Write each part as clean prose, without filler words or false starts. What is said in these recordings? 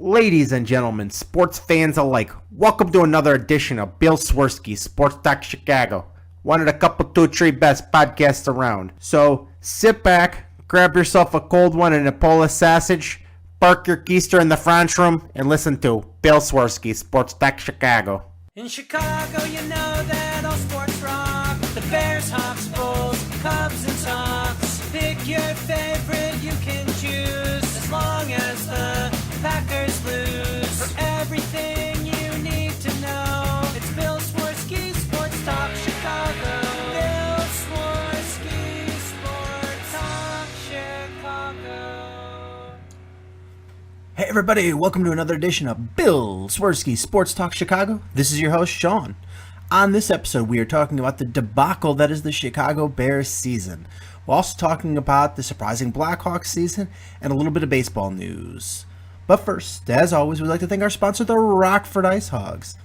Ladies and gentlemen, sports fans alike, welcome to another edition of Bill Swerski, Sports Talk Chicago. One of the couple, two, three best podcasts around. So sit back, grab yourself a cold one and a Polish sausage, park your keister in the French room, and listen to Bill Swerski, Sports Talk Chicago. In Chicago, you know that all sports rock. The Bears, Hawks, Bulls, Cubs, and Sox. Pick your favorite, you can choose. As long as the Packers lose. For everything you need to know, it's Bill Swerski, Sports Talk Chicago. Bill Swerski, Sports Talk Chicago. Hey everybody, welcome to another edition of Bill Swerski Sports Talk Chicago. This is your host, Sean. On this episode, we are talking about the debacle that is the Chicago Bears season. We're also talking about the surprising Blackhawks season and a little bit of baseball news. But first, as always, we'd like to thank our sponsor, the Rockford Ice Hogs.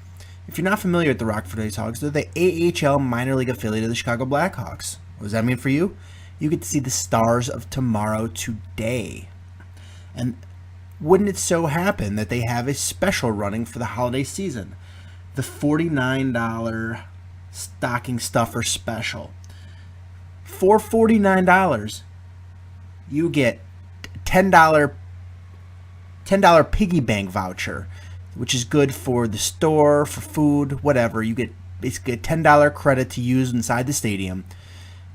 If you're not familiar with the Rockford Ice Hogs, they're the AHL minor league affiliate of the Chicago Blackhawks. What does that mean for you? You get to see the stars of tomorrow today. And wouldn't it so happen that they have a special running for the holiday season? The $49 stocking stuffer special. For $49, you get $10 piggy bank voucher, which is good for the store, for food, whatever. You get basically a $10 credit to use inside the stadium.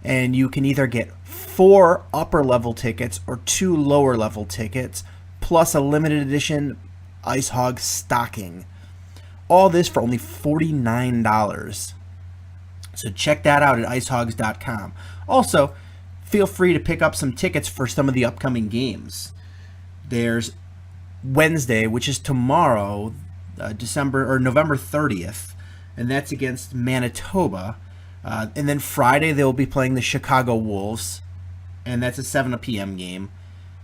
And you can either get 4 upper level tickets or 2 lower level tickets, plus a limited edition Ice Hog stocking. All this for only $49. So check that out at icehogs.com. Also, feel free to pick up some tickets for some of the upcoming games. There's Wednesday, which is tomorrow, November 30th, and that's against Manitoba. And then Friday they'll be playing the Chicago Wolves, and that's a 7 p.m. game.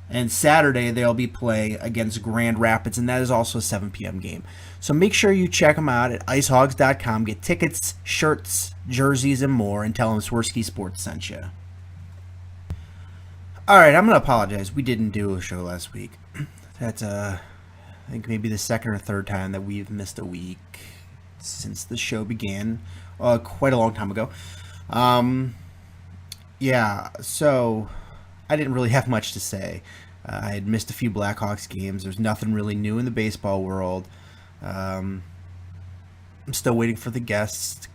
And Saturday, they'll be playing against Grand Rapids, and that is also a 7 p.m. game. So make sure you check them out at icehogs.com. Get tickets, shirts, jerseys, and more, and tell them Swerski Sports sent you. All right, I'm going to apologize. We didn't do a show last week. That's, I think, maybe the second or third time that we've missed a week since the show began quite a long time ago. So I didn't really have much to say. I had missed a few Blackhawks games. There's nothing really new in the baseball world. I'm still waiting for the guests to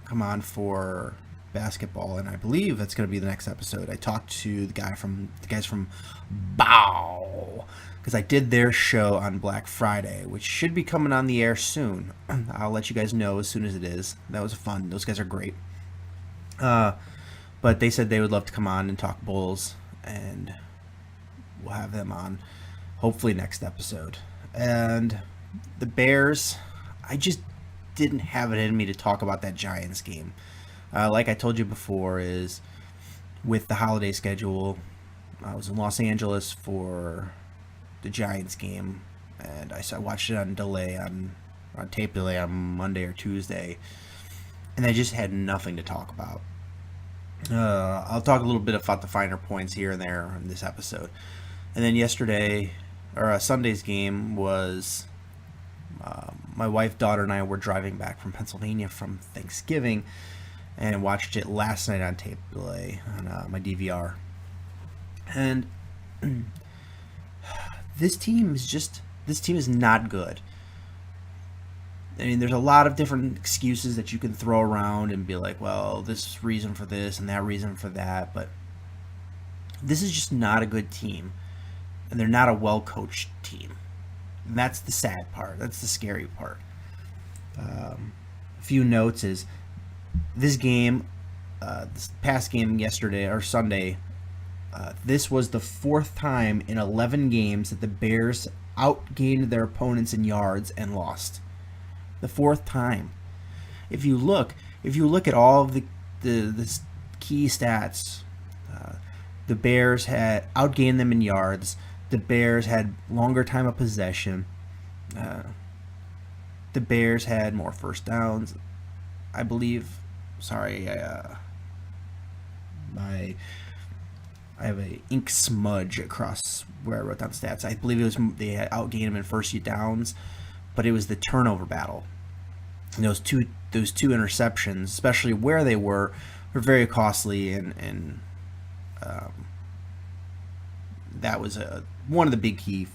come on for basketball, and I believe that's going to be the next episode. I talked to the guys from Bow, because I did their show on Black Friday, which should be coming on the air soon. I'll let you guys know as soon as it is. That was fun. Those guys are great. But they said they would love to come on and talk Bulls, and we'll have them on hopefully next episode. And the Bears, I just didn't have it in me to talk about that Giants game. Like I told you before, is with the holiday schedule, I was in Los Angeles for the Giants game, and I watched it on tape delay on Monday or Tuesday, and I just had nothing to talk about. I'll talk a little bit about the finer points here and there in this episode. And then Sunday's game was my wife, daughter, and I were driving back from Pennsylvania from Thanksgiving, and watched it last night on tape delay on my DVR. And this team is not good. I mean, there's a lot of different excuses that you can throw around and be like, well, this reason for this and that reason for that, but this is just not a good team, and they're not a well-coached team. And that's the sad part. That's the scary part. A few notes is this game, this past game yesterday or Sunday, this was the 4th time in 11 games that the Bears outgained their opponents in yards and lost. The 4th time. If you look at all of the key stats, the Bears had outgained them in yards. The Bears had longer time of possession. The Bears had more first downs, I believe. Sorry, my I have a ink smudge across where I wrote down stats. I believe it was they had outgained him in first downs, but it was the turnover battle. And those two interceptions, especially where they were very costly, and that was one of the big key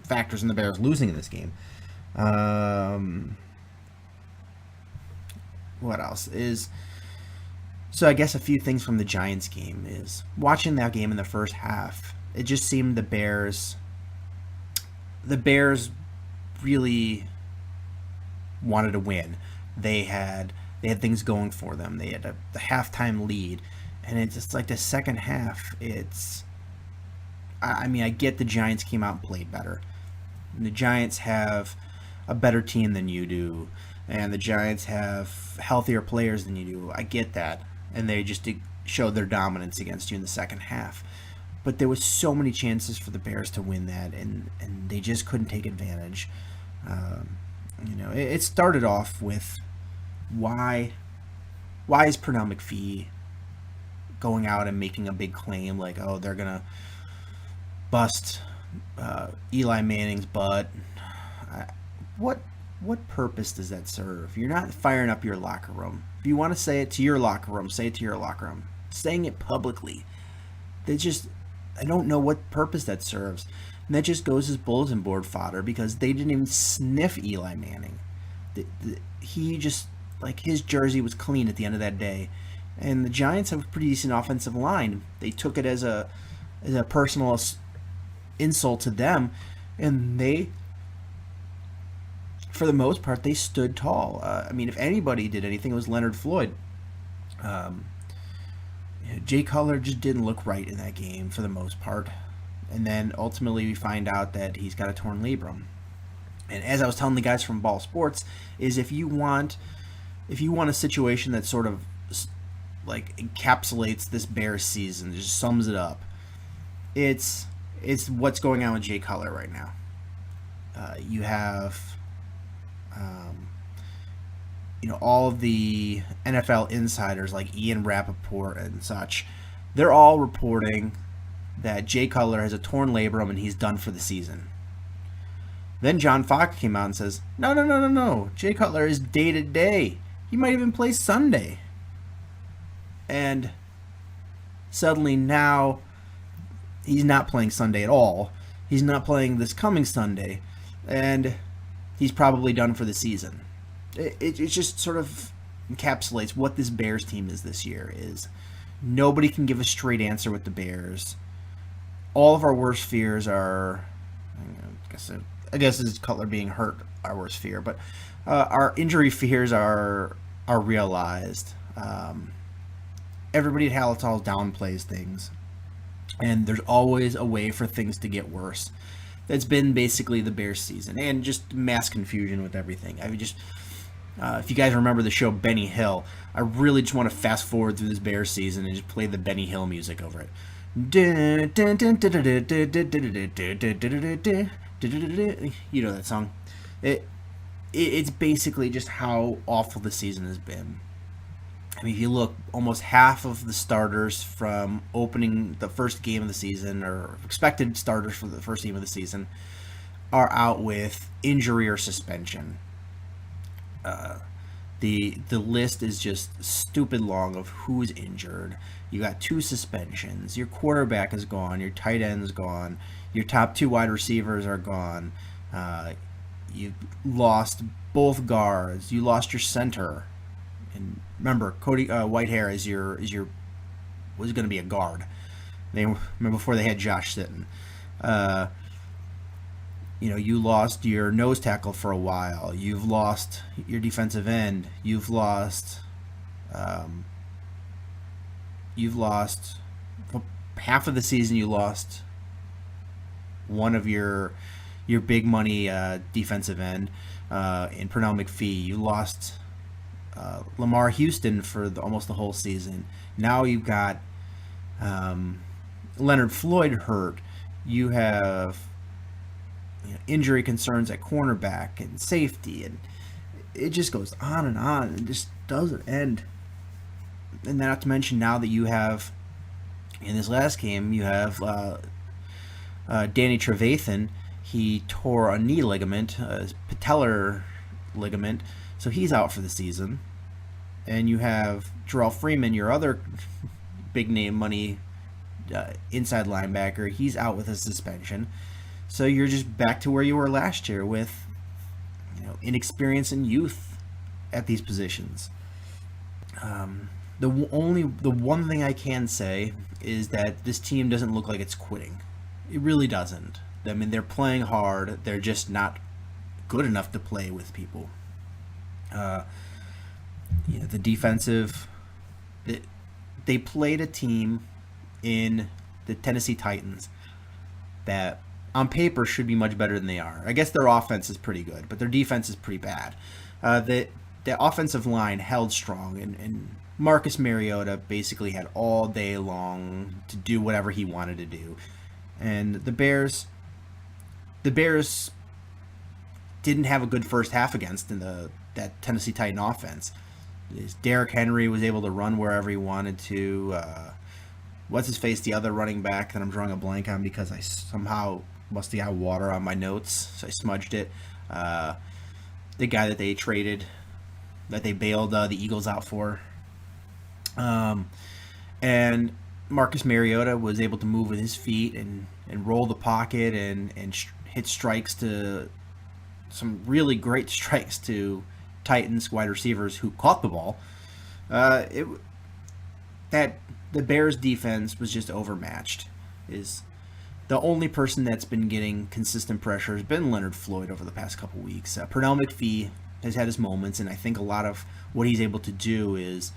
factors in the Bears losing in this game. What else is? So I guess a few things from the Giants game is watching that game in the first half. It just seemed the Bears really wanted to win. They had things going for them. They had the halftime lead, and it's just like the second half. I get the Giants came out and played better. The Giants have a better team than you do, and the Giants have healthier players than you do. I get that, and they just showed their dominance against you in the second half. But there was so many chances for the Bears to win that, and they just couldn't take advantage. It started off with why is Pernell McPhee going out and making a big claim like, oh, they're gonna bust Eli Manning's butt? What purpose does that serve? You're not firing up your locker room. If you want to say it to your locker room, say it to your locker room. Saying it publicly, I don't know what purpose that serves. And that just goes as bulletin board fodder, because they didn't even sniff Eli Manning. He just, like, his jersey was clean at the end of that day. And the Giants have a pretty decent offensive line. They took it as a personal insult to them, and they, for the most part, they stood tall. If anybody did anything, it was Leonard Floyd. Jay Cutler just didn't look right in that game for the most part. And then ultimately we find out that he's got a torn labrum. And as I was telling the guys from Ball Sports, is if you want a situation that sort of like encapsulates this Bears season, just sums it up, it's what's going on with Jay Cutler right now. You have all of the NFL insiders like Ian Rappaport and such, they're all reporting that Jay Cutler has a torn labrum and he's done for the season. Then John Fox came out and says, no, Jay Cutler is day to day. He might even play Sunday. And suddenly now he's not playing Sunday at all. He's not playing this coming Sunday. And he's probably done for the season. It just sort of encapsulates what this Bears team is this year. Is nobody can give a straight answer with the Bears. All of our worst fears are, I guess is Cutler being hurt our worst fear, but our injury fears are realized. Everybody at Halital downplays things, and there's always a way for things to get worse. That's been basically the Bears season, and just mass confusion with everything. If you guys remember the show Benny Hill, I really just want to fast forward through this Bears season and just play the Benny Hill music over it. You know that song. It's basically just how awful the season has been. If you look, almost half of the starters from opening the first game of the season, or expected starters for the first game of the season, are out with injury or suspension. The list is just stupid long of who's injured. You got 2 suspensions. Your quarterback is gone. Your tight end is gone. Your top 2 wide receivers are gone. You've lost both guards. You lost your center. And remember, Cody Whitehair was going to be a guard. Remember before they had Josh Sitton. You lost your nose tackle for a while. You've lost your defensive end. You've lost half of the season. You lost one of your big money defensive end in Pernell McPhee. You lost Lamar Houston for almost the whole season. Now you've got Leonard Floyd hurt. You have injury concerns at cornerback and safety, and it just goes on and on. It just doesn't end. And not to mention now that you have In this last game, you have Danny Trevathan. He tore a knee ligament, a patellar ligament, so he's out for the season. And you have Jarrell Freeman, your other big name money inside linebacker. He's out with a suspension. So you're just back to where you were last year with inexperience and youth at these positions. The one thing I can say is that this team doesn't look like it's quitting. It really doesn't. I mean, they're playing hard. They're just not good enough to play with people. The defensive, they played a team in the Tennessee Titans that on paper should be much better than they are. I guess their offense is pretty good, but their defense is pretty bad. The offensive line held strong, and Marcus Mariota basically had all day long to do whatever he wanted to do. And the Bears didn't have a good first half against that Tennessee Titan offense. Derrick Henry was able to run wherever he wanted to. What's his face? The other running back that I'm drawing a blank on because I somehow must have got water on my notes, so I smudged it. The guy that they traded, that they bailed the Eagles out for. And Marcus Mariota was able to move with his feet and roll the pocket and hit strikes to some really great strikes to Titans wide receivers who caught the ball. The Bears defense was just overmatched. Is the only person that's been getting consistent pressure has been Leonard Floyd over the past couple weeks. Pernell McPhee has had his moments, and I think a lot of what he's able to do is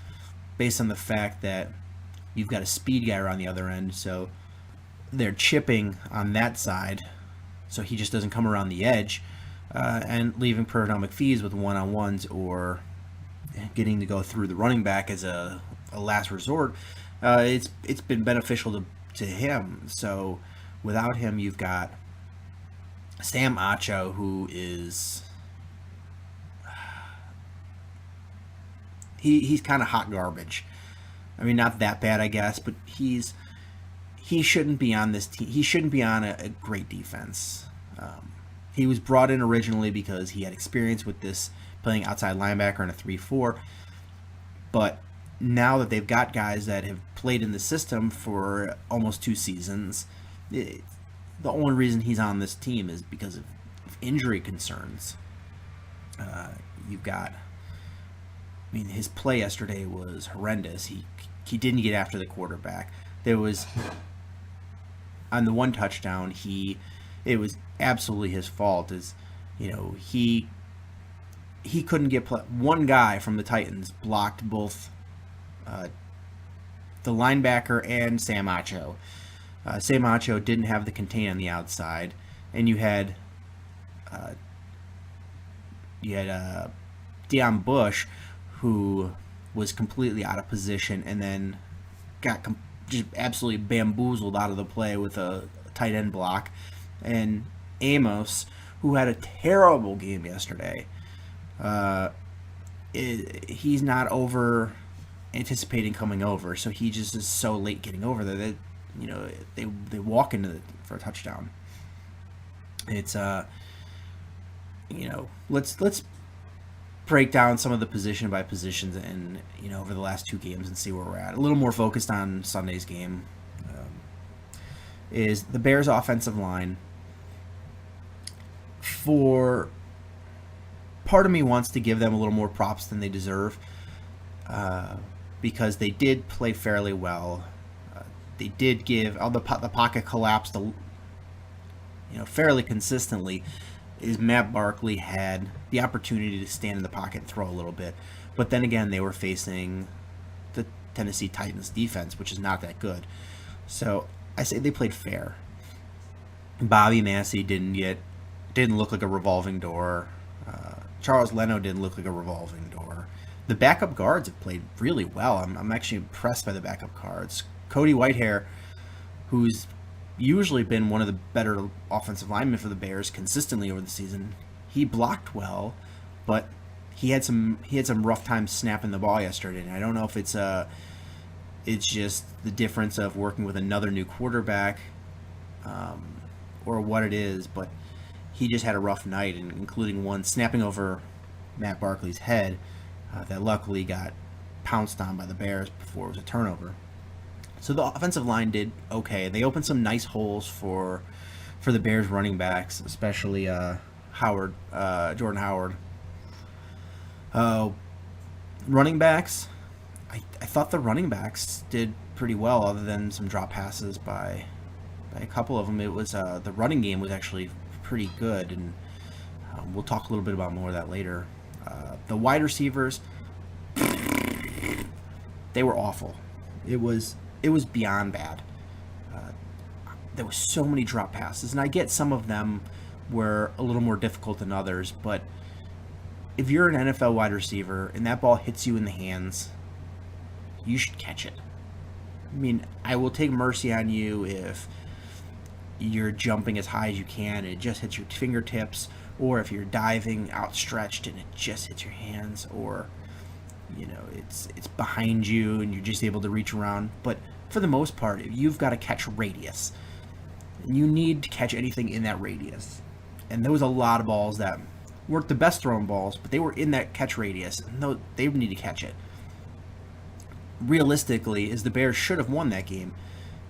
based on the fact that you've got a speed guy around the other end, so they're chipping on that side, so he just doesn't come around the edge, and leaving Pernell McPhee's with one-on-ones or getting to go through the running back as a last resort. It's been beneficial to him. So without him, you've got Sam Acho, who is he's kind of hot garbage. I mean, not that bad, I guess, but he shouldn't be on this team. He shouldn't be on a great defense. He was brought in originally because he had experience with this, playing outside linebacker in a 3-4. But now that they've got guys that have played in the system for almost 2 seasons, the only reason he's on this team is because of injury concerns. You've got, I mean, his play yesterday was horrendous. He didn't get after the quarterback. There was, on the one touchdown, it was absolutely his fault. He couldn't get one guy from the Titans blocked both the linebacker and Sam Acho. Sam Acho didn't have the contain on the outside, and you had Deion Bush, who was completely out of position and then got just absolutely bamboozled out of the play with a tight end block. And Amos, who had a terrible game yesterday, he's not over anticipating coming over, so he just is so late getting over there that they walk into for a touchdown. It's let's break down some of the position by positions and over the last 2 games and see where we're at. A little more focused on Sunday's game is the Bears' offensive line. For part of me wants to give them a little more props than they deserve, because they did play fairly well. They did give the pocket collapsed fairly consistently. Is Matt Barkley had the opportunity to stand in the pocket and throw a little bit, but then again they were facing the Tennessee Titans defense, which is not that good. So I say they played fair. Bobby Massey didn't look like a revolving door. Charles Leno didn't look like a revolving door. The backup guards have played really well. I'm actually impressed by the backup guards. Cody Whitehair, who's usually been one of the better offensive linemen for the Bears consistently over the season, he blocked well, but he had some rough times snapping the ball yesterday. And I don't know if it's It's just the difference of working with another new quarterback, or what it is. But he just had a rough night, including one snapping over Matt Barkley's head that luckily got pounced on by the Bears before it was a turnover. So the offensive line did okay. They opened some nice holes for the Bears running backs, especially Jordan Howard. Running backs, I thought the running backs did pretty well, other than some drop passes by a couple of them. It was the running game was actually pretty good, and we'll talk a little bit about more of that later. The wide receivers, they were awful. It was beyond bad. There were so many drop passes, and I get some of them were a little more difficult than others, but if you're an NFL wide receiver and that ball hits you in the hands, you should catch it. I mean, I will take mercy on you if you're jumping as high as you can and it just hits your fingertips, or if you're diving outstretched and it just hits your hands, or it's behind you and you're just able to reach around. But for the most part, you've got to catch radius. You need to catch anything in that radius. And there was a lot of balls that weren't the best thrown balls, but they were in that catch radius. No, they need to catch it. Realistically, the Bears should have won that game.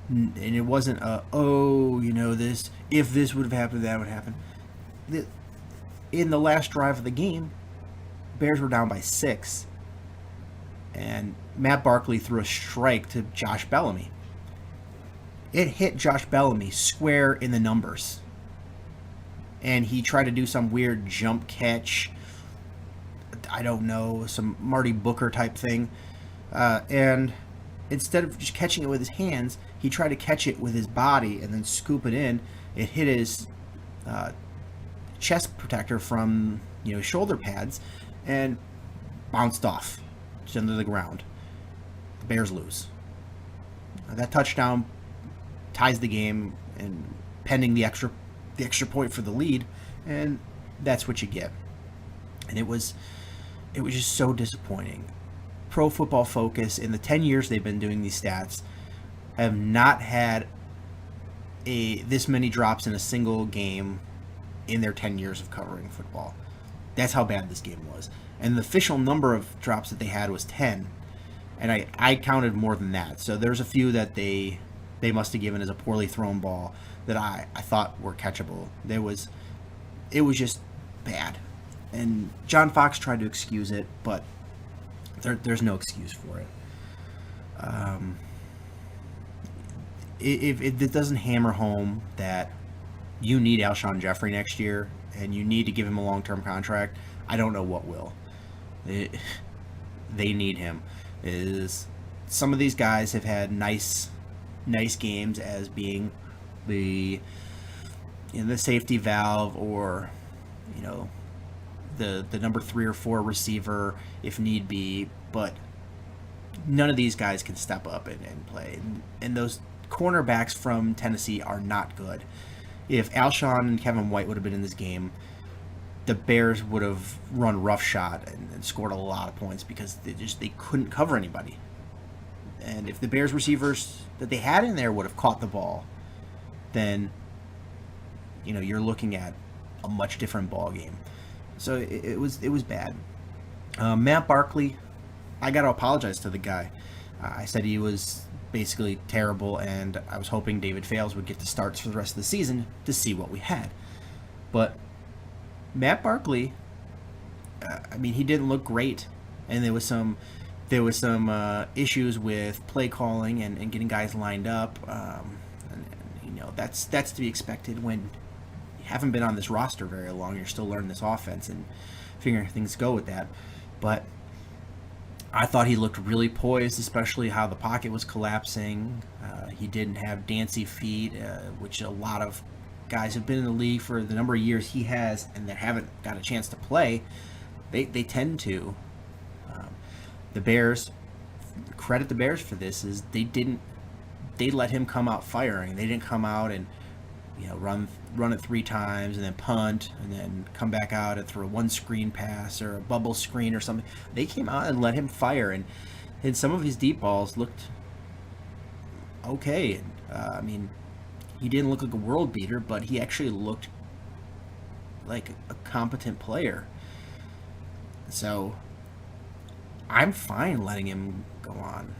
And it wasn't if this would have happened, that would happen. In the last drive of the game, Bears were down by 6. And Matt Barkley threw a strike to Josh Bellamy. It hit Josh Bellamy square in the numbers. And he tried to do some weird jump catch. I don't know, some Marty Booker type thing. And instead of just catching it with his hands, he tried to catch it with his body and then scoop it in. It hit his chest protector from shoulder pads and bounced off just under the ground. The Bears lose. That touchdown ties the game, and pending the extra point for the lead, and that's what you get. And it was just so disappointing. Pro Football Focus, in the 10 years they've been doing these stats, have not had this many drops in a single game in their 10 years of covering football. That's how bad this game was. And the official number of drops that they had was 10, and I counted more than that. So there's a few that they must have given as a poorly thrown ball that I thought were catchable. It was just bad. And John Fox tried to excuse it, but there's no excuse for it. If it doesn't hammer home that you need Alshon Jeffrey next year and you need to give him a long-term contract, I don't know what will. They need him. Some of these guys have had nice games as being the safety valve, or the number 3 or 4 receiver if need be, but none of these guys can step up and play. And those cornerbacks from Tennessee are not good. If Alshon and Kevin White would have been in this game, the Bears would have run roughshod and scored a lot of points, because they couldn't cover anybody. And if the Bears receivers that they had in there would have caught the ball, then you're looking at a much different ball game. So it was bad. Matt Barkley, I got to apologize to the guy. I said he was basically terrible, and I was hoping David Fales would get the starts for the rest of the season to see what we had. But Matt Barkley, he didn't look great, and there was some issues with play calling and getting guys lined up. That's to be expected when you haven't been on this roster very long. You're still learning this offense and figuring things go with that. But I thought he looked really poised, especially how the pocket was collapsing. He didn't have dancy feet, which a lot of guys have been in the league for the number of years he has and that haven't got a chance to play. They tend to. The Bears, credit the Bears for this, is they let him come out firing. They didn't come out and run it 3 times and then punt and then come back out and throw one screen pass or a bubble screen or something. They came out and let him fire, and some of his deep balls looked okay. He didn't look like a world beater, but he actually looked like a competent player. So I'm fine letting him go on.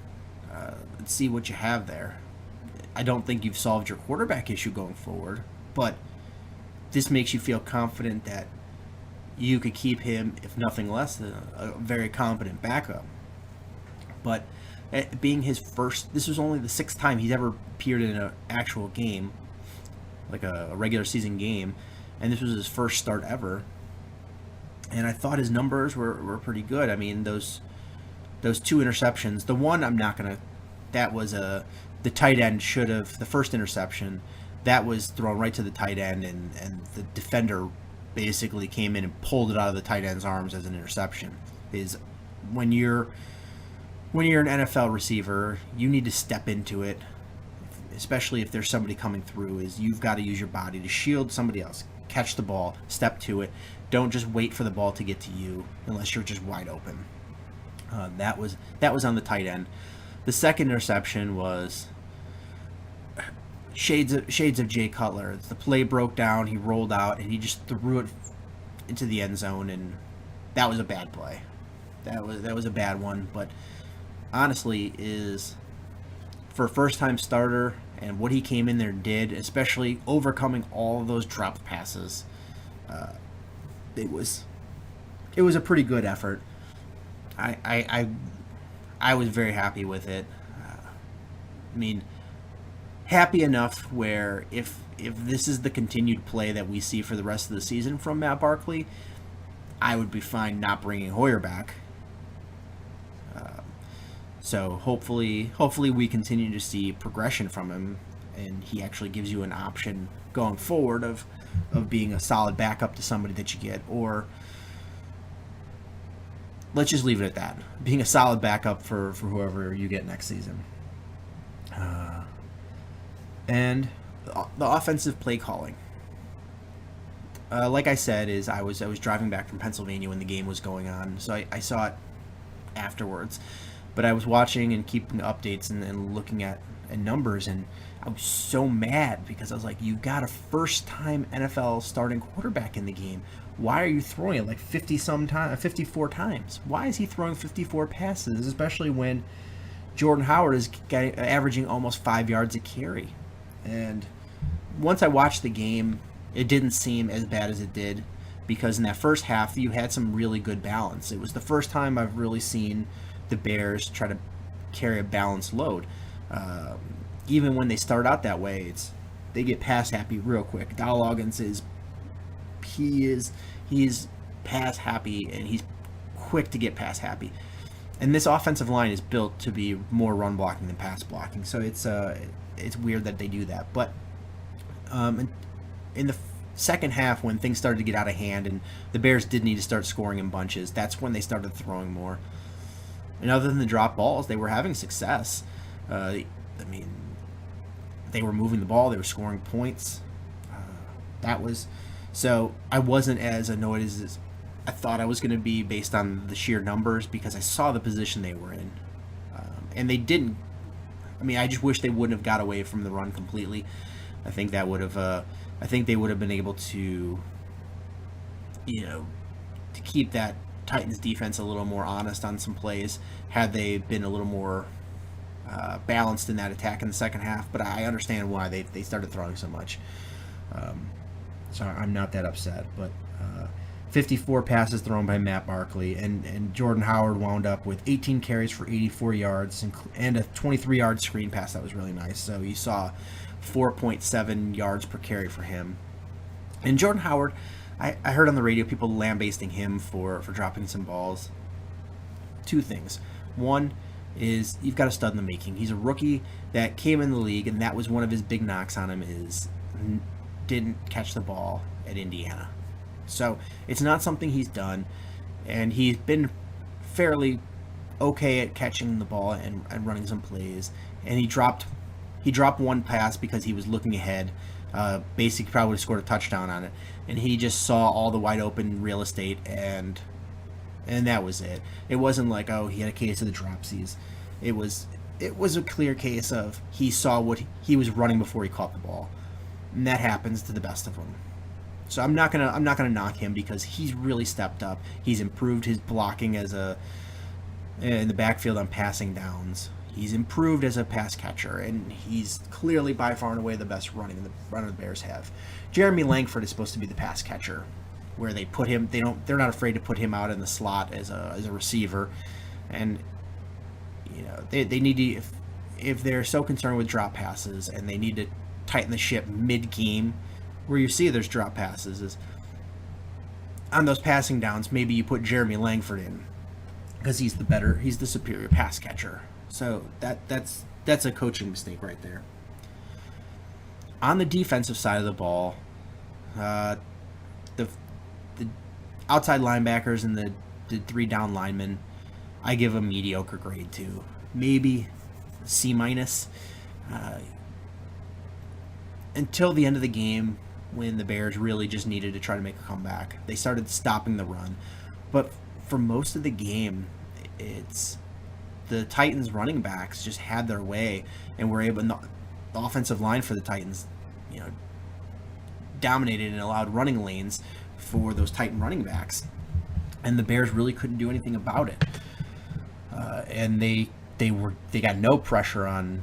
Let's see what you have there. I don't think you've solved your quarterback issue going forward, but this makes you feel confident that you could keep him, if nothing less than a very competent backup. But being his first, this was only the 6th time he's ever appeared in an actual game, like a regular season game, and this was his first start ever. And I thought his numbers were pretty good. I mean, those 2 interceptions, the one I'm not going to, that was the tight end should have, the first interception, that was thrown right to the tight end, and the defender basically came in and pulled it out of the tight end's arms as an interception. Is when you're an NFL receiver, you need to step into it, especially if there's somebody coming through, is you've got to use your body to shield somebody else. Catch the ball, step to it. Don't just wait for the ball to get to you unless you're just wide open. That was on the tight end. The second interception was shades of Jay Cutler. The play broke down, he rolled out, and he just threw it into the end zone, and that was a bad play. That was a bad one, but honestly, is for a first-time starter and what he came in there and did, especially overcoming all of those dropped passes, it was a pretty good effort. I was very happy with it. Happy enough where if this is the continued play that we see for the rest of the season from Matt Barkley, I would be fine not bringing Hoyer back. So hopefully we continue to see progression from him, and he actually gives you an option going forward of being a solid backup to somebody that you get, or let's just leave it at that, being a solid backup for whoever you get next season. And the offensive play calling. Like I said, is I was driving back from Pennsylvania when the game was going on, so I saw it afterwards. But I was watching and keeping updates and looking at numbers, and I was so mad because I was like, you've got a first-time NFL starting quarterback in the game. Why are you throwing it like 54 times? Why is he throwing 54 passes, especially when Jordan Howard is averaging almost 5 yards a carry? And once I watched the game, it didn't seem as bad as it did, because in that first half, you had some really good balance. It was the first time I've really seen the Bears try to carry a balanced load. Even when they start out that way, they get pass happy real quick. Dow Loggins he's pass happy, and he's quick to get pass happy. And this offensive line is built to be more run blocking than pass blocking, so it's weird that they do that. But in the second half, when things started to get out of hand and the Bears did need to start scoring in bunches, that's when they started throwing more. And other than the drop balls, they were having success. They were moving the ball, they were scoring points. So I wasn't as annoyed as I thought I was going to be based on the sheer numbers, because I saw the position they were in. And they didn't. I just wish they wouldn't have got away from the run completely. I think that would have. I think they would have been able to, to keep that Titans defense a little more honest on some plays had they been a little more balanced in that attack in the second half. But I understand why they started throwing so much. So I'm not that upset. But 54 passes thrown by Matt Barkley, and Jordan Howard wound up with 18 carries for 84 yards and a 23-yard screen pass that was really nice. So you saw 4.7 yards per carry for him. And Jordan Howard, I heard on the radio people lambasting him for dropping some balls. Two things. One is you've got a stud in the making. He's a rookie that came in the league, and that was one of his big knocks on him, is didn't catch the ball at Indiana. So it's not something he's done, and he's been fairly okay at catching the ball and running some plays. And he dropped one pass because he was looking ahead. Basically probably would have scored a touchdown on it, and he just saw all the wide open real estate, and that was it. It wasn't like, oh, he had a case of the dropsies. It was it was a clear case of he saw what he was running before he caught the ball, and that happens to the best of them. So I'm not gonna knock him because he's really stepped up. He's improved his blocking in the backfield on passing downs. He's improved as a pass catcher, and he's clearly by far and away the best runner the Bears have. Jeremy Langford is supposed to be the pass catcher, where they put him. They're not afraid to put him out in the slot as a receiver, and they need to, if they're so concerned with drop passes and they need to tighten the ship mid-game, where you see there's drop passes is on those passing downs. Maybe you put Jeremy Langford in because he's the superior pass catcher. So that's a coaching mistake right there. On the defensive side of the ball, the outside linebackers and the 3 down linemen, I give a mediocre grade to, maybe C-. Until the end of the game, when the Bears really just needed to try to make a comeback, they started stopping the run. But for most of the game, it's the Titans running backs just had their way and were able. The offensive line for the Titans, dominated and allowed running lanes for those Titan running backs, and the Bears really couldn't do anything about it. And they got no pressure on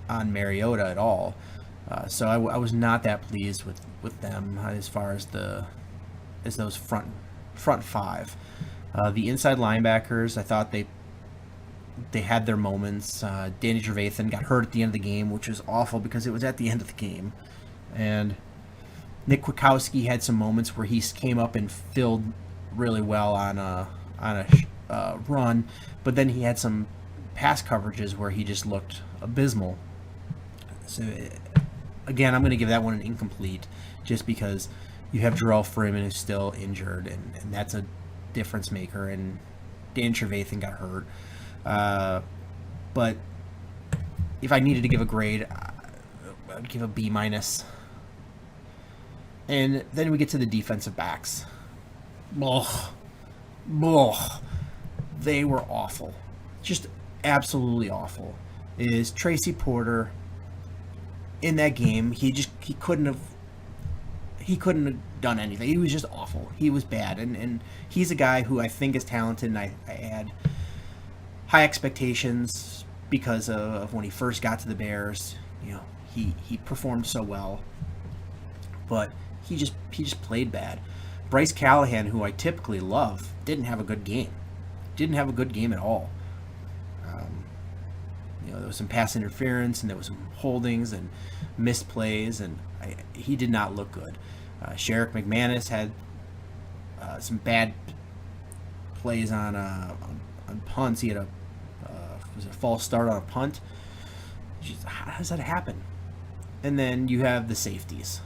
Mariota at all. So I was not that pleased with them as far as those front 5. The inside linebackers, I thought they had their moments. Danny Trevathan got hurt at the end of the game, which was awful because it was at the end of the game. And Nick Kwiatkowski had some moments where he came up and filled really well on a run, but then he had some pass coverages where he just looked abysmal. So again, I'm going to give that one an incomplete, just because you have Jarrell Freeman who's still injured, and that's a difference maker, and Dan Trevathan got hurt. But if I needed to give a grade, I'd give a B-. And then we get to the defensive backs. They were awful. Just absolutely awful. Is Tracy Porter in that game? He couldn't have done anything. He was just awful. He was bad, and he's a guy who I think is talented, and I had high expectations because of when he first got to the Bears. He performed so well, but he just played bad. Bryce Callahan, who I typically love, didn't have a good game. Didn't have a good game at all. There was some pass interference, and there was some holdings and missed plays, and he did not look good. Sherrick McManus had some bad plays on punts. He had a false start on a punt. How does that happen? And then you have the safeties.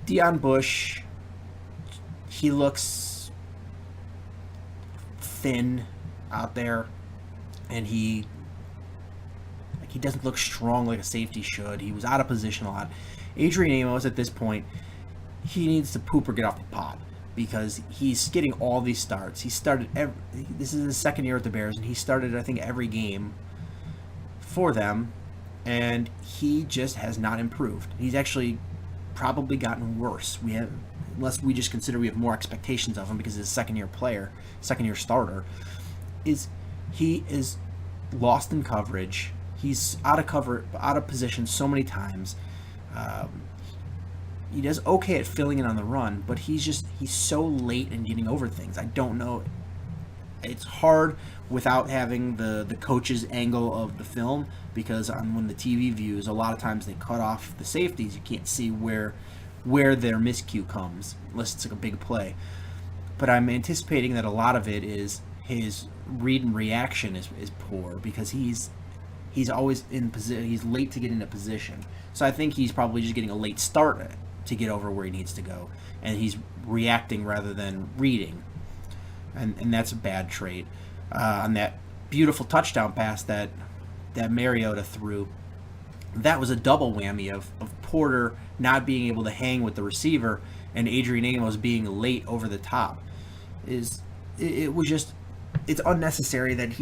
Deion Bush, he looks thin out there, and he doesn't look strong like a safety should. He was out of position a lot. Adrian Amos, at this point, he needs to poop or get off the pot, because he's getting all these starts. He started this is his second year at the Bears, and he started, I think, every game for them, and he just has not improved. He's actually probably gotten worse. Unless we just consider we have more expectations of him because he's a second-year starter, he is lost in coverage. He's out of position so many times. He does okay at filling in on the run, but he's so late in getting over things. I don't know. It's hard without having the coach's angle of the film, because when the TV views, a lot of times they cut off the safeties. You can't see where their miscue comes unless it's like a big play. But I'm anticipating that a lot of it is his read and reaction is poor, because he's always in position. He's late to get into position. So I think he's probably just getting a late start to get over where he needs to go, and he's reacting rather than reading, and that's a bad trait. On that beautiful touchdown pass that Mariota threw, that was a double whammy of Porter not being able to hang with the receiver and Adrian Amos being late over the top. It's unnecessary that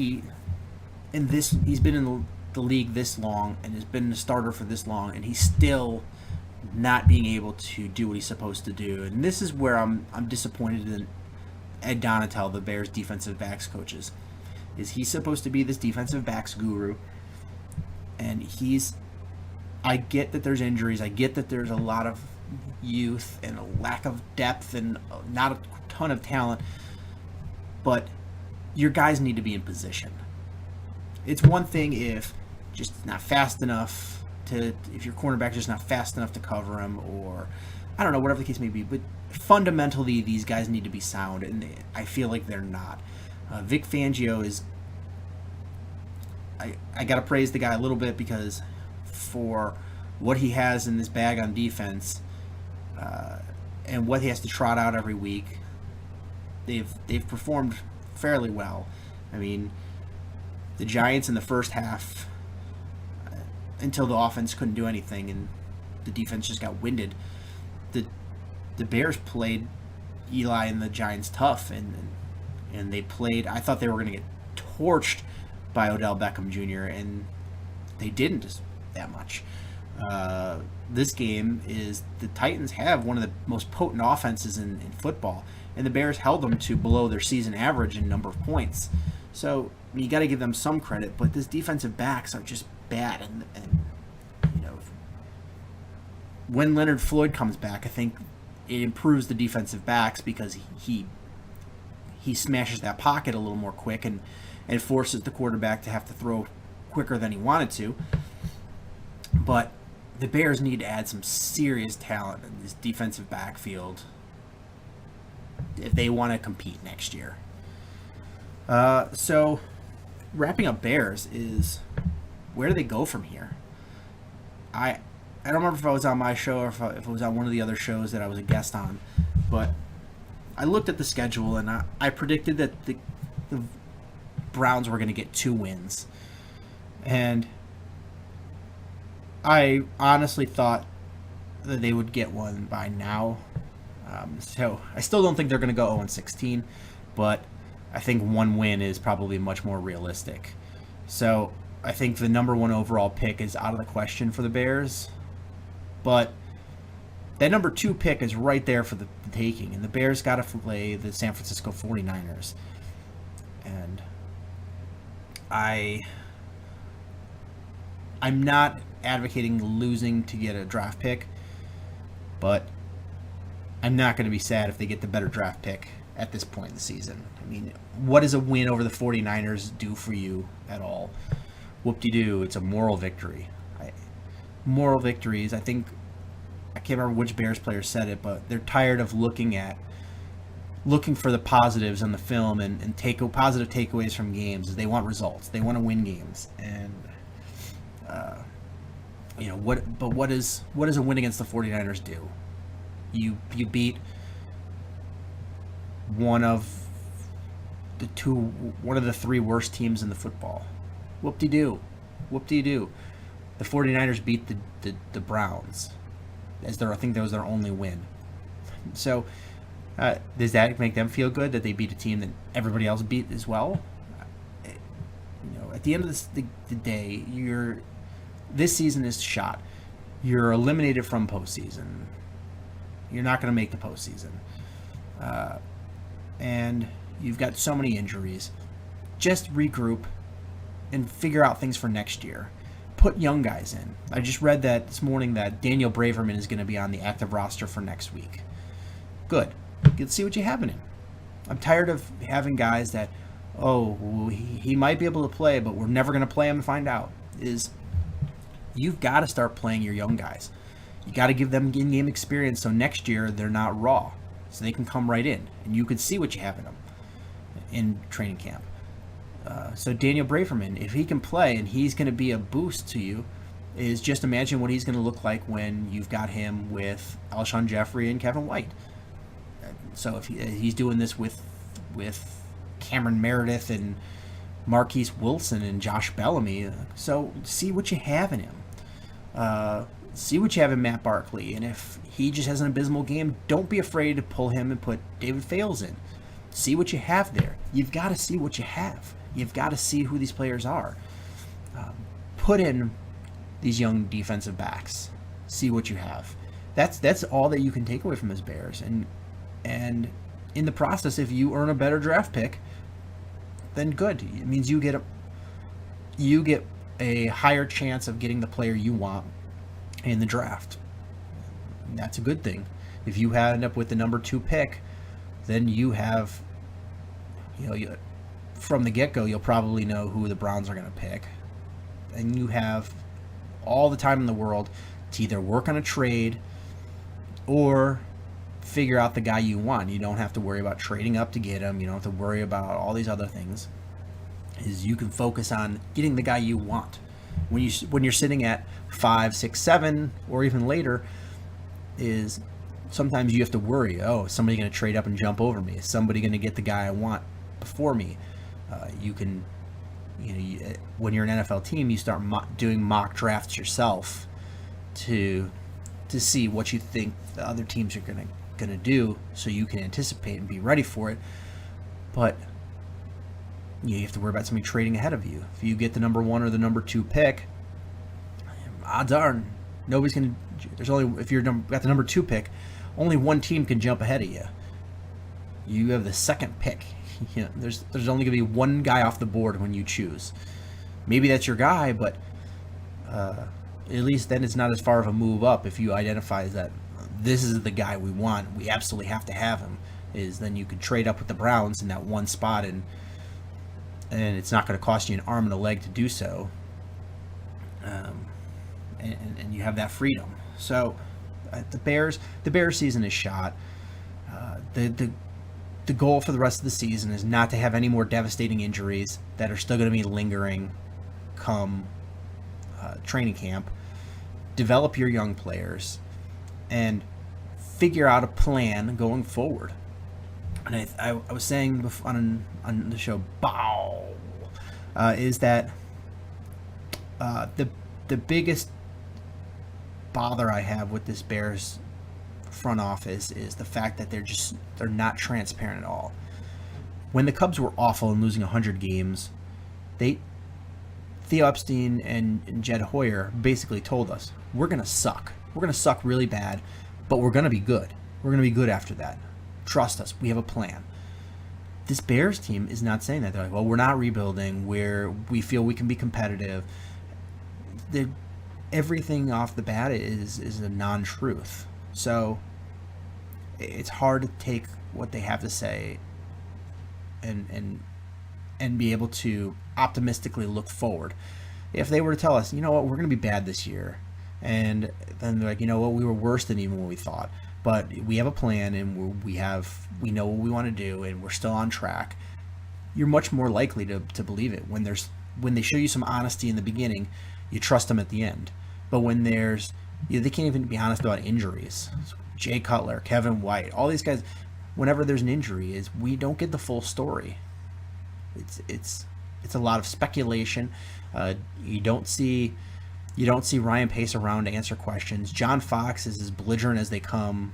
and he's been in the league this long and has been a starter for this long, and he's still not being able to do what he's supposed to do. And this is where I'm disappointed in Ed Donatel, the Bears defensive backs coaches. Is he's supposed to be this defensive backs guru, and I get that there's injuries, I get that there's a lot of youth and a lack of depth and not a ton of talent, but your guys need to be in position. It's one thing if just not fast enough if your cornerback's just not fast enough to cover him, or I don't know, whatever the case may be, but fundamentally these guys need to be sound, and I feel like they're not. Vic Fangio is, I gotta praise the guy a little bit, because for what he has in this bag on defense, and what he has to trot out every week, they've performed fairly well. I mean, the Giants in the first half, until the offense couldn't do anything and the defense just got winded, the Bears played Eli and the Giants tough, and they played. I thought they were going to get torched by Odell Beckham Jr., and they didn't that much. This game is the Titans have one of the most potent offenses in football, and the Bears held them to below their season average in number of points. So you got to give them some credit, but this defensive backs are just bad, and you know, when Leonard Floyd comes back, I think it improves the defensive backs, because he smashes that pocket a little more quick and forces the quarterback to have to throw quicker than he wanted to. But the Bears need to add some serious talent in this defensive backfield if they want to compete next year. So wrapping up Bears is, where do they go from here? I don't remember if I was on my show or if it was on one of the other shows that I was a guest on, but I looked at the schedule and I predicted that the Browns were going to get 2 wins. And I honestly thought that they would get one by now. So I still don't think they're going to go 0-16, but I think 1 win is probably much more realistic. So I think the number 1 overall pick is out of the question for the Bears, but that number 2 pick is right there for the taking, and the Bears got to play the San Francisco 49ers. And I'm not advocating losing to get a draft pick, but I'm not going to be sad if they get the better draft pick at this point in the season. I mean, what does a win over the 49ers do for you at all? Whoop-de-doo, it's a moral victory. Moral victories, I think, I can't remember which Bears player said it, but they're tired of looking for the positives on the film and take positive takeaways from games. They want results. They want to win games. And what does a win against the 49ers do? You beat one of the 3 worst teams in the football. Whoop-de-doo. Whoop-de-doo. The 49ers beat the Browns. I think that was their only win. So does that make them feel good that they beat a team that everybody else beat as well? At the end of the day, this season is shot. You're eliminated from postseason. You're not going to make the postseason. And you've got so many injuries. Just regroup and figure out things for next year. Put young guys in. I just read that this morning that Daniel Braverman is going to be on the active roster for next week. Good. Let's see what you have in him. I'm tired of having guys that, he might be able to play, but we're never going to play him and find out. You've got to start playing your young guys. You got to give them in-game experience so next year they're not raw, so they can come right in and you can see what you have in them in training camp. So Daniel Braverman, if he can play and he's going to be a boost to you, is just imagine what he's going to look like when you've got him with Alshon Jeffrey and Kevin White. So if he's doing this with Cameron Meredith and Marquise Wilson and Josh Bellamy, so see what you have in him. See what you have in Matt Barkley, and if he just has an abysmal game, don't be afraid to pull him and put David Fales in. see what you have there. You've got to see what you have. You've got to see who these players are. Put in these young defensive backs. See what you have. That's all that you can take away from this Bears. And in the process, if you earn a better draft pick, then good. It means you get a higher chance of getting the player you want in the draft. And that's a good thing. If you end up with the number 2 pick, then you have, from the get-go, you'll probably know who the Browns are going to pick. And you have all the time in the world to either work on a trade or figure out the guy you want. You don't have to worry about trading up to get him. You don't have to worry about all these other things. Is you can focus on getting the guy you want. When you're sitting at 5, 6, 7, or even later, is sometimes you have to worry. Oh, is somebody going to trade up and jump over me? Is somebody going to get the guy I want before me? When you're an NFL team, you start doing mock drafts yourself to see what you think the other teams are going to do, so you can anticipate and be ready for it. But you have to worry about somebody trading ahead of you. If you get the number 1 or the number 2 pick, odds are nobody's going to. There's only if you're got the number 2 pick, only one team can jump ahead of you. You have the second pick. There's only going to be one guy off the board when you choose. Maybe that's your guy, but at least then it's not as far of a move up if you identify that this is the guy we want. We absolutely have to have him. Is then you could trade up with the Browns in that one spot, and it's not going to cost you an arm and a leg to do so. And you have that freedom. So the Bears season is shot. The goal for the rest of the season is not to have any more devastating injuries that are still going to be lingering come training camp. Develop your young players and figure out a plan going forward. And I was saying before on the show, is that the biggest bother I have with this Bears front office is the fact that they're not transparent at all. When the Cubs were awful and losing 100 games, Theo Epstein and Jed Hoyer basically told us, we're going to suck. We're going to suck really bad, but we're going to be good. We're going to be good after that. Trust us. We have a plan. This Bears team is not saying that. They're like, well, we're not rebuilding. We feel we can be competitive. Everything off the bat is a non-truth. So it's hard to take what they have to say and be able to optimistically look forward. If they were to tell us, you know what, we're going to be bad this year, and then they're like, you know what, we were worse than even what we thought, but we have a plan and we know what we want to do and we're still on track, you're much more likely to believe it. When they show you some honesty in the beginning, you trust them at the end. But when they can't even be honest about injuries. Jay Cutler, Kevin White, all these guys, whenever there's an injury, we don't get the full story. It's a lot of speculation. You don't see Ryan Pace around to answer questions. John Fox is as belligerent as they come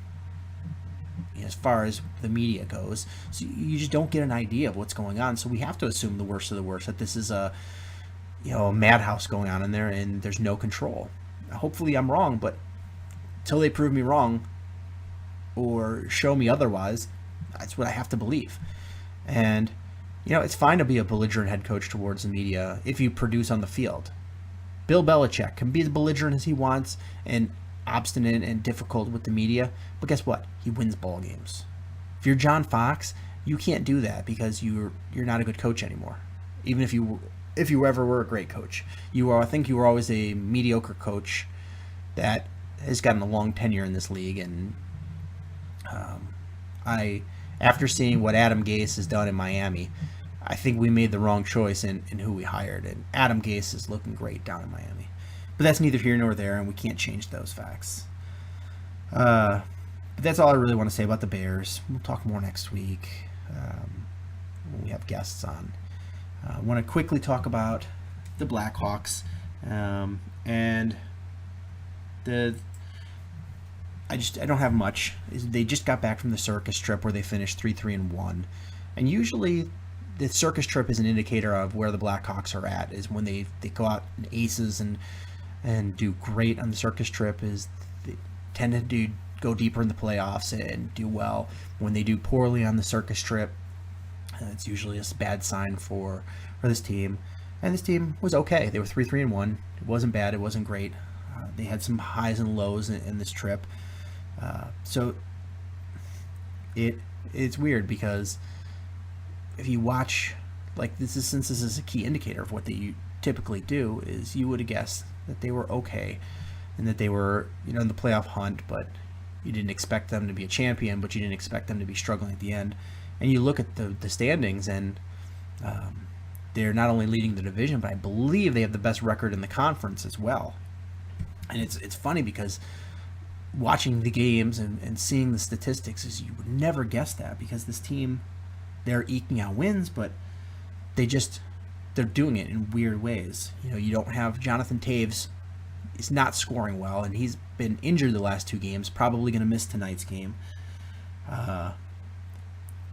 as far as the media goes. So you just don't get an idea of what's going on. So we have to assume the worst of the worst, that this is a madhouse going on in there and there's no control. Hopefully I'm wrong, but until they prove me wrong or show me otherwise, that's what I have to believe. And it's fine to be a belligerent head coach towards the media if you produce on the field. Bill Belichick can be as belligerent as he wants and obstinate and difficult with the media, but guess what? He wins ball games. If you're John Fox, you can't do that because you're not a good coach anymore. Even if you ever were a great coach, I think you were always a mediocre coach that has gotten a long tenure in this league. And after seeing what Adam Gase has done in Miami, I think we made the wrong choice in who we hired, and Adam Gase is looking great down in Miami. But that's neither here nor there, and we can't change those facts. But that's all I really want to say about the Bears. We'll talk more next week when we have guests on. I want to quickly talk about the Blackhawks, and I don't have much. They just got back from the circus trip where they finished 3-3-1. And usually the circus trip is an indicator of where the Blackhawks are at, is when they go out in aces and do great on the circus trip, is they tend to go deeper in the playoffs and do well. When they do poorly on the circus trip, it's usually a bad sign for this team. And this team was okay. They were 3-3-1. It wasn't bad. It wasn't great. They had some highs and lows in this trip. So it's weird because if you watch, like, since this is a key indicator of what they typically do, is you would have guessed that they were okay and that they were, in the playoff hunt, but you didn't expect them to be a champion, but you didn't expect them to be struggling at the end. And you look at the standings, and they're not only leading the division, but I believe they have the best record in the conference as well. And it's funny because watching the games and seeing the statistics, is you would never guess that, because this team, they're eking out wins, but they're doing it in weird ways. You don't have Jonathan Taves is not scoring well, and he's been injured the last 2 games, probably going to miss tonight's game.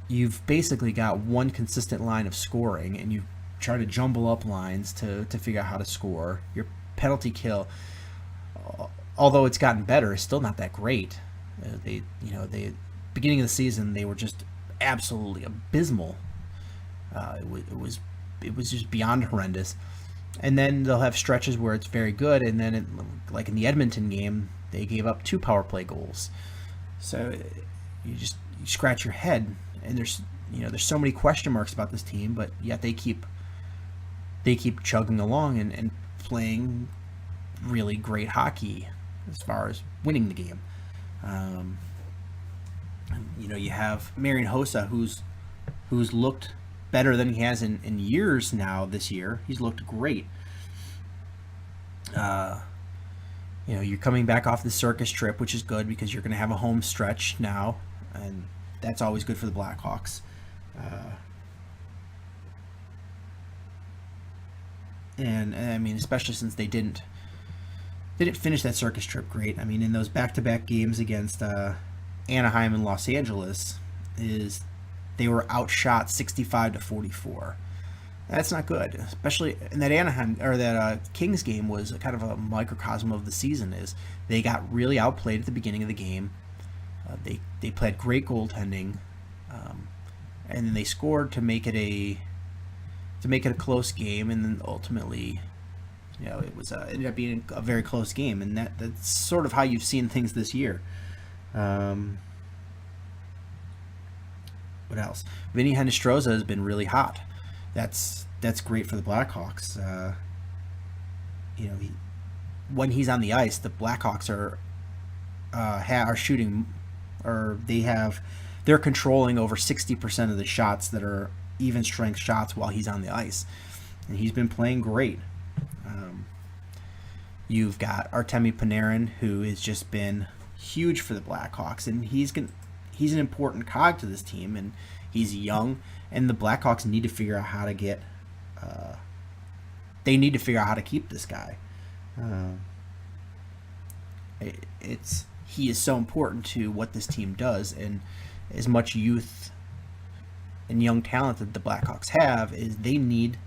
You've basically got one consistent line of scoring, and you try to jumble up lines to figure out how to score. Your penalty kill, although it's gotten better, is still not that great. They beginning of the season, they were just absolutely abysmal. It was just beyond horrendous. And then they'll have stretches where it's very good, and then like in the Edmonton game, they gave up 2 power play goals. So you scratch your head, and there's so many question marks about this team, but yet they keep chugging along and playing really great hockey as far as winning the game. You have Marian Hossa, who's looked better than he has in years now. This year he's looked great. You're coming back off the circus trip, which is good because you're going to have a home stretch now, and that's always good for the Blackhawks. And I mean, especially since they didn't finish that circus trip great. I mean, in those back-to-back games against Anaheim and Los Angeles, they were outshot 65-44. That's not good, especially in that Anaheim or that Kings game was kind of a microcosm of the season. Is they got really outplayed at the beginning of the game. They played great goaltending, and then they scored to make it a close game, and then ultimately, it was ended up being a very close game, and that's sort of how you've seen things this year. What else? Vinny Hinostroza has been really hot. That's great for the Blackhawks. When he's on the ice, the Blackhawks are shooting, or they're controlling over 60% of the shots that are even strength shots while he's on the ice, and he's been playing great. You've got Artemi Panarin, who has just been huge for the Blackhawks, and he's an important cog to this team, and he's young, and the Blackhawks need to figure out how to get. They need to figure out how to keep this guy. He is so important to what this team does, and as much youth and young talent that the Blackhawks have, is they need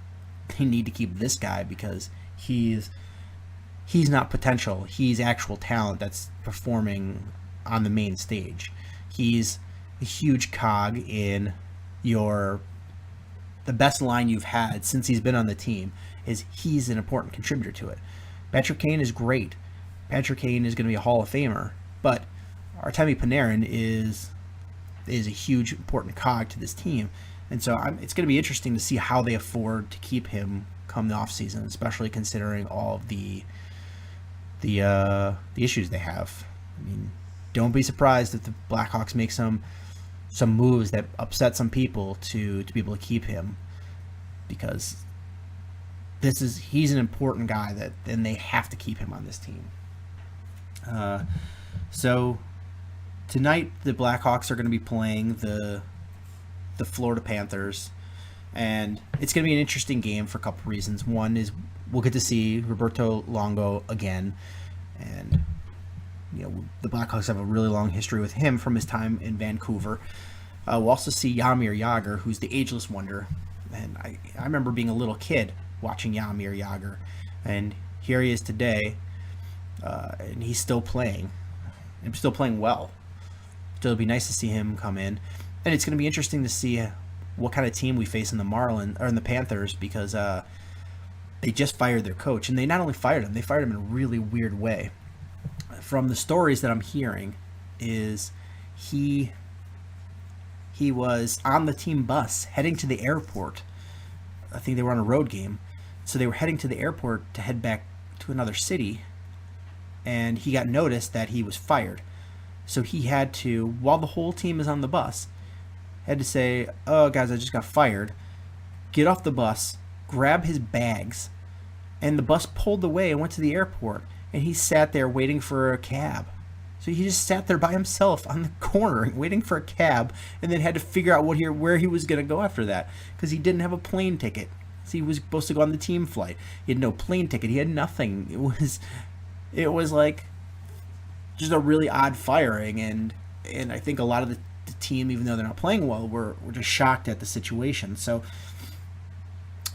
to keep this guy, because he's not potential. He's actual talent that's performing on the main stage. He's a huge cog in the best line you've had since he's been on the team. He's an important contributor to it. Patrick Kane is great. Patrick Kane is going to be a Hall of Famer, but Artemi Panarin is a huge important cog to this team, and so it's going to be interesting to see how they afford to keep him come the offseason, especially considering all of the issues they have. I mean, don't be surprised if the Blackhawks make some moves that upset some people to be able to keep him, because he's an important guy and they have to keep him on this team. So tonight the Blackhawks are going to be playing the Florida Panthers, and it's going to be an interesting game for a couple reasons. One is we'll get to see Roberto Longo again, and the Blackhawks have a really long history with him from his time in Vancouver. We'll also see Jaromir Jagr, who's the ageless wonder. And I remember being a little kid watching Jaromir Jagr. And here he is today, and he's still playing. And still playing well. So it'll be nice to see him come in. And it's going to be interesting to see what kind of team we face in the Marlins or in the Panthers, because they just fired their coach. And they not only fired him, they fired him in a really weird way. From the stories that I'm hearing is he was on the team bus heading to the airport. I think they were on a road game. So they were heading to the airport to head back to another city. And he got noticed that he was fired. So he had to, while the whole team is on the bus, had to say, "Oh, guys, I just got fired." Get off the bus, grab his bags, and the bus pulled away and went to the airport. And he sat there waiting for a cab. So he just sat there by himself on the corner waiting for a cab, and then had to figure out where he was going to go after that, because he didn't have a plane ticket. So he was supposed to go on the team flight. He had no plane ticket. He had nothing. It was like just a really odd firing, and I think a lot of the team, even though they're not playing well, were just shocked at the situation. So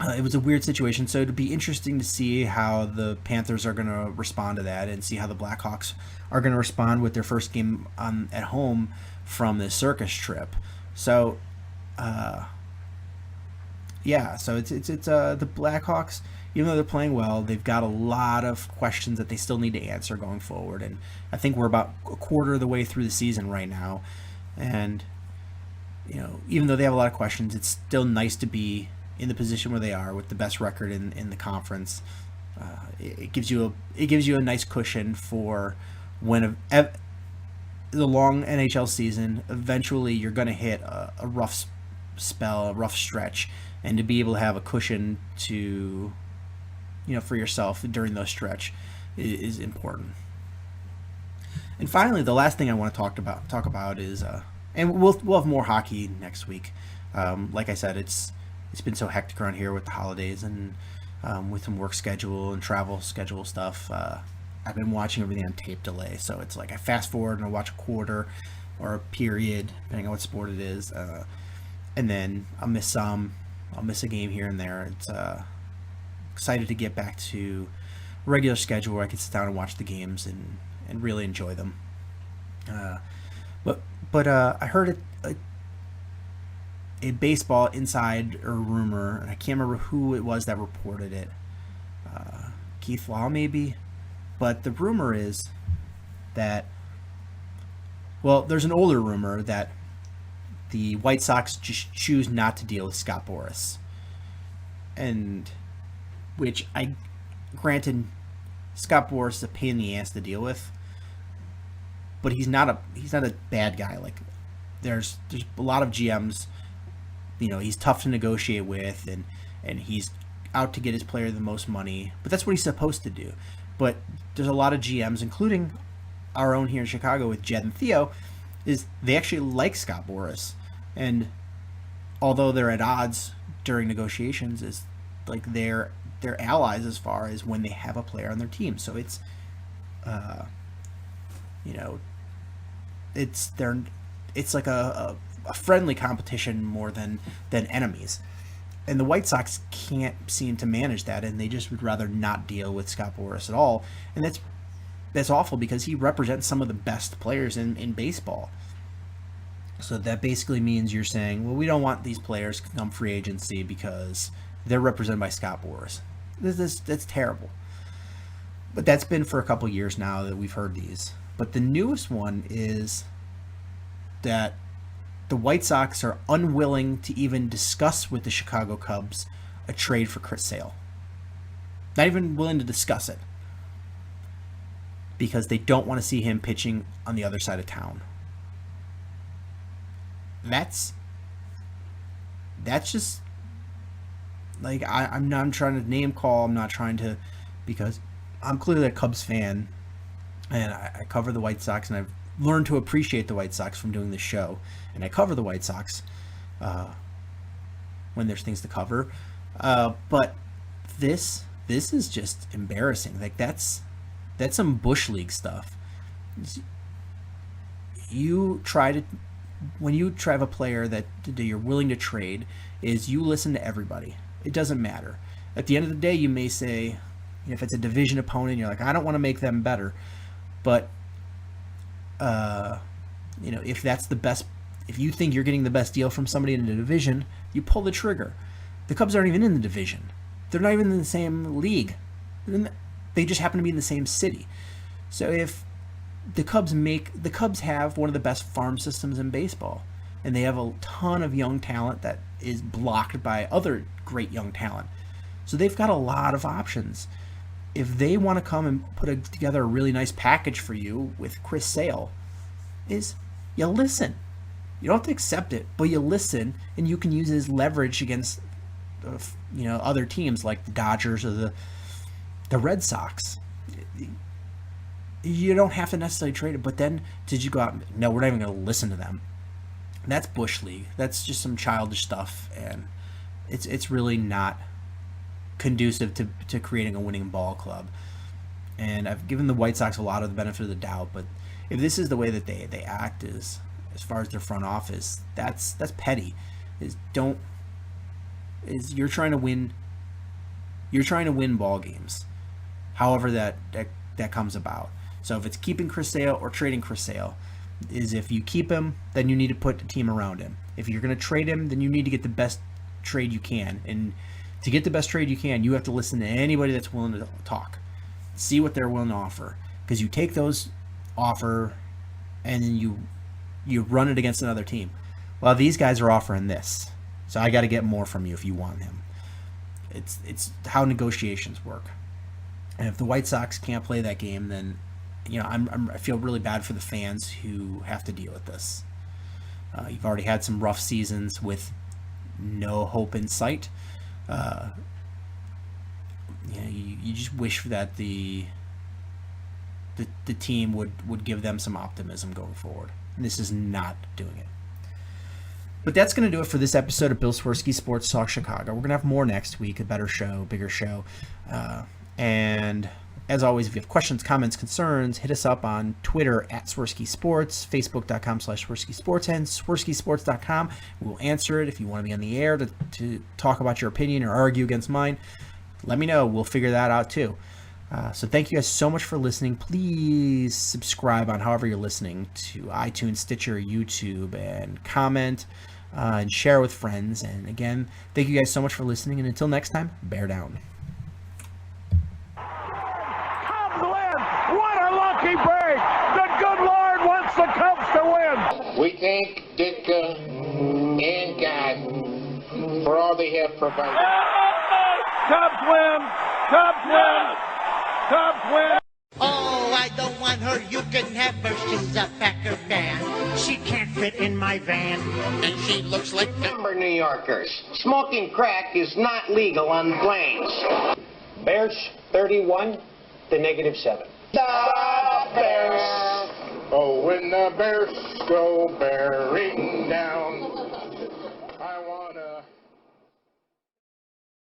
it was a weird situation. So it'd be interesting to see how the Panthers are going to respond to that, and see how the Blackhawks are going to respond with their first game at home from the circus trip. So yeah, so it's the Blackhawks, even though they're playing well, they've got a lot of questions that they still need to answer going forward. And I think we're about a quarter of the way through the season right now. And, even though they have a lot of questions, it's still nice to be in the position where they are with the best record in the conference. It gives you a nice cushion for when the long NHL season, eventually you're going to hit a rough spell, a rough stretch, and to be able to have a cushion to, for yourself during those stretch is important. And finally, the last thing I want to talk about is, and we'll have more hockey next week. Like I said, it's been so hectic around here with the holidays and with some work schedule and travel schedule stuff. I've been watching everything on tape delay, so it's like I fast forward and I watch a quarter or a period, depending on what sport it is, and then I'll miss some. I'll miss a game here and there. It's excited to get back to regular schedule where I can sit down and watch the games and really enjoy them. But I heard a baseball inside or rumor, and I can't remember who it was that reported it. Keith Law maybe, but the rumor is that, well, there's an older rumor that the White Sox just choose not to deal with Scott Boras, and which granted, Scott Boras is a pain in the ass to deal with, but he's not a bad guy. Like there's a lot of GMs, he's tough to negotiate with, and he's out to get his player the most money, but that's what he's supposed to do. But there's a lot of GMs, including our own here in Chicago with Jed and Theo, is they actually like Scott Boras, and although they're at odds during negotiations, is like they're allies as far as when they have a player on their team. So it's it's like a friendly competition more than enemies. And the White Sox can't seem to manage that, and they just would rather not deal with Scott Boras at all. And that's awful, because he represents some of the best players in baseball. So that basically means you're saying, well, we don't want these players to come free agency because they're represented by Scott Boras. That's terrible. But that's been for a couple years now that we've heard these. But the newest one is that the White Sox are unwilling to even discuss with the Chicago Cubs a trade for Chris Sale. Not even willing to discuss it, because they don't want to see him pitching on the other side of town. That's just like I'm not trying to name call. I'm not trying to, because I'm clearly a Cubs fan, and I cover the White Sox, and I've learned to appreciate the White Sox from doing this show. And I cover the White Sox when there's things to cover. But this is just embarrassing. Like that's some Bush League stuff. You try to when you have a player that you're willing to trade, is you listen to everybody. It doesn't matter. At the end of the day, you may say, if it's a division opponent, you're like, I don't want to make them better. But, if that's the best, if you think you're getting the best deal from somebody in the division, you pull the trigger. The Cubs aren't even in the division. They're not even in the same league. They just happen to be in the same city. So if the Cubs have one of the best farm systems in baseball, and they have a ton of young talent that is blocked by other great young talent. So they've got a lot of options. If they want to come and put together a really nice package for you with Chris Sale, you listen. You don't have to accept it, but you listen, and you can use it as leverage against other teams like the Dodgers or the Red Sox. You don't have to necessarily trade it, but then did you go out and, no, we're not even going to listen to them. That's Bush League. That's just some childish stuff, and it's really not conducive to creating a winning ball club. And I've given the White Sox a lot of the benefit of the doubt, but if this is the way that they act as far as their front office, that's petty. You're trying to win ball games, however that comes about. So if it's keeping Chris Sale or trading Chris Sale, is if you keep him, then you need to put a team around him. If you're going to trade him, then you need to get the best trade you can. And to get the best trade you can, you have to listen to anybody that's willing to talk. See what they're willing to offer. Because you take those offer and then you run it against another team. Well, these guys are offering this, so I got to get more from you if you want him. It's how negotiations work. And if the White Sox can't play that game, then I feel really bad for the fans who have to deal with this. You've already had some rough seasons with no hope in sight. You just wish that the team would give them some optimism going forward. And this is not doing it. But that's going to do it for this episode of Bill Swerski Sports Talk Chicago. We're going to have more next week, a better show, bigger show. And as always, if you have questions, comments, concerns, hit us up on Twitter at Swerski Sports, Facebook.com/Swerski Sports, and SwerskiSports.com. We'll answer it. If you want to be on the air to talk about your opinion or argue against mine, let me know. We'll figure that out too. So thank you guys so much for listening. Please subscribe on however you're listening to iTunes, Stitcher, YouTube, and comment and share with friends. And again, thank you guys so much for listening. And until next time, bear down. What a lucky break! The good Lord wants the Cubs to win. We thank Ditka and God for all they have provided. Cubs win! Cubs win! Cubs win! Oh, I don't want her. You can have her. She's a Packer fan. She can't fit in my van. And she looks like number New Yorkers. Smoking crack is not legal on planes. Bears 31 to -7. The Bears. Oh, when the Bears go